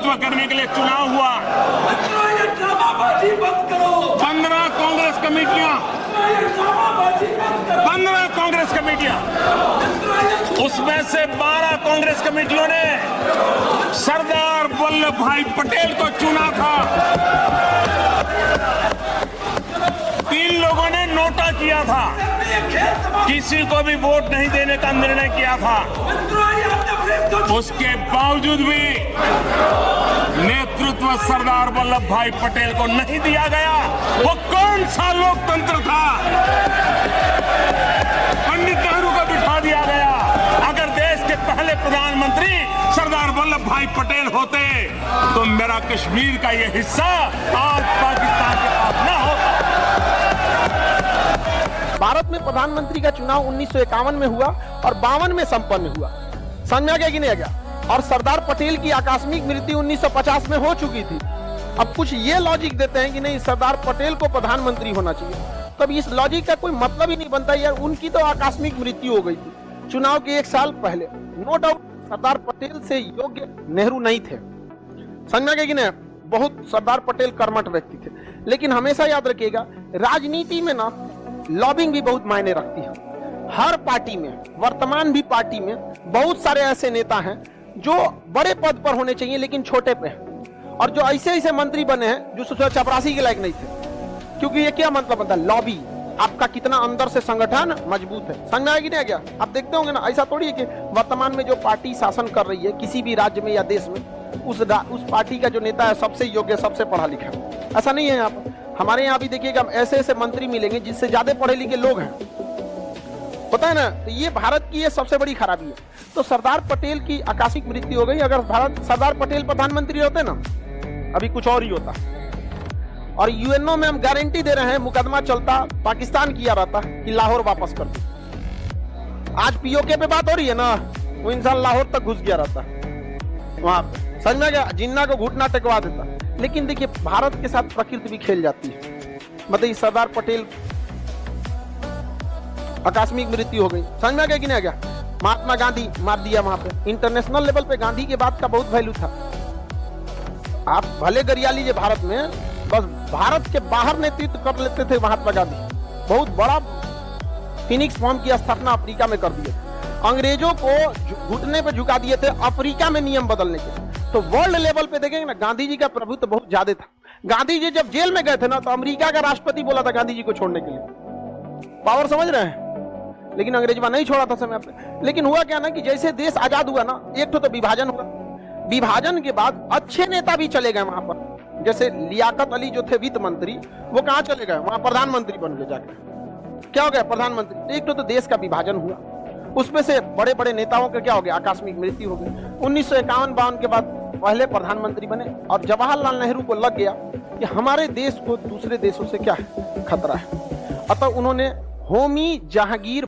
नेतृत्व करने के लिए चुनाव हुआ। 15 कांग्रेस कमेटियां, 15 कांग्रेस कमेटियां, उसमें से 12 कांग्रेस कमेटियों ने सरदार वल्लभ भाई पटेल को चुना था। 3 लोगों ने नोटा किया था, किसी को भी वोट नहीं देने का निर्णय किया था। उसके बावजूद भी नेतृत्व सरदार वल्लभ भाई पटेल को नहीं दिया गया। वो कौन सा लोकतंत्र था? पंडित नेहरू को बिठा दिया गया। अगर देश के पहले प्रधानमंत्री सरदार वल्लभ भाई पटेल होते तो मेरा कश्मीर का ये हिस्सा आज पाकिस्तान के पास न होता। भारत में प्रधानमंत्री का चुनाव 1951 में हुआ और 52 में संपन्न हुआ। समझ में आ गया कि नहीं आ गया? और सरदार पटेल की आकस्मिक मृत्यु 1950 में हो चुकी थी। अब कुछ ये लॉजिक देते हैं कि नहीं, सरदार पटेल को प्रधानमंत्री होना चाहिए। तब इस लॉजिक का कोई मतलब ही नहीं बनता यार। उनकी तो आकस्मिक मृत्यु हो गई थी चुनाव के 1 साल पहले। नो डाउट सरदार पटेल से योग्य नेहरू नहीं थे। समझ में आ गया कि नहीं? बहुत सरदार पटेल कर्मठ व्यक्ति थे। लेकिन हमेशा याद रखिएगा, राजनीति में ना लॉबिंग भी बहुत मायने रखती है। हर पार्टी में, वर्तमान भी पार्टी में बहुत सारे ऐसे नेता हैं जो बड़े पद पर होने चाहिए लेकिन छोटे पे हैं, और जो ऐसे ऐसे मंत्री बने हैं जो चपरासी के लायक नहीं थे। क्योंकि ये क्या मतलब बनता है? लॉबी। आपका कितना अंदर से संगठन मजबूत है। समझ में आया कि नहीं आ गया? आप देखते होंगे ना, ऐसा थोड़ी है कि वर्तमान में जो पार्टी शासन कर रही है किसी भी राज्य में या देश में, उस पार्टी का जो नेता है सबसे योग्य, सबसे पढ़ा लिखा है। ऐसा नहीं है यहाँ पर। हमारे यहाँ भी देखिएगा, ऐसे ऐसे मंत्री मिलेंगे जिससे ज्यादा पढ़े लिखे लोग हैं, होता है ना। तो ये भारत की ये सबसे बड़ी खराबी है। तो सरदार पटेल की आकस्मिक मृत्यु हो गई। अगर सरदार पटेल प्रधानमंत्री होते ना, अभी कुछ और ही होता। और यूएनओ में हम गारंटी दे रहे हैं, मुकदमा चलता, पाकिस्तान किया रहता कि लाहौर वापस कर दो। आज पीओके पे बात हो रही है ना, वो इंसान लाहौर तक घुस गया रहता वहां पे। समझ में गया? जिन्ना को घुटना टेकवा देता। लेकिन देखिए, भारत के साथ प्रकृति भी खेल जाती है। मतलब सरदार पटेल आकस्मिक मृत्यु हो गई। समझ में आ गया कि नहीं आ गया? महात्मा गांधी मार दिया वहां पे। इंटरनेशनल लेवल पे गांधी के बात का बहुत वैल्यू था। आप भले गरिया लीजिए भारत में, बस भारत के बाहर नेतृत्व कर लेते थे महात्मा गांधी। बहुत बड़ा फिनिक्स फॉर्म की स्थापना अफ्रीका में कर दिए। अंग्रेजों को घुटने पे झुका दिए थे अफ्रीका में नियम बदलने के। तो वर्ल्ड लेवल पे देखेंगे ना, गांधी जी का प्रभुत्व बहुत ज्यादा था। गांधी जी जब जेल में गए थे ना, तो अमेरिका का राष्ट्रपति बोला था गांधी जी को छोड़ने के लिए। पावर समझ रहे हैं? लेकिन अंग्रेजवा नहीं छोड़ा था समय पे। लेकिन हुआ क्या ना कि जैसे देश आजाद हुआ ना, एक तो विभाजन हुआ। विभाजन के बाद अच्छे नेता भी चले गए वहां पर। जैसे लियाकत अली जो थे वित्त मंत्री, वो कहां चले गए? वहां प्रधानमंत्री बन गए जाके। क्या हो गया? प्रधानमंत्री। एक तो देश का विभाजन हुआ, उसमें से बड़े बड़े नेताओं का क्या हो गया? आकस्मिक मृत्यु हो गई। 1951-52 के बाद पहले प्रधानमंत्री बने, और जवाहरलाल नेहरू को लग गया कि हमारे देश को दूसरे देशों से क्या है? खतरा है। अतः उन्होंने होमी जहांगीर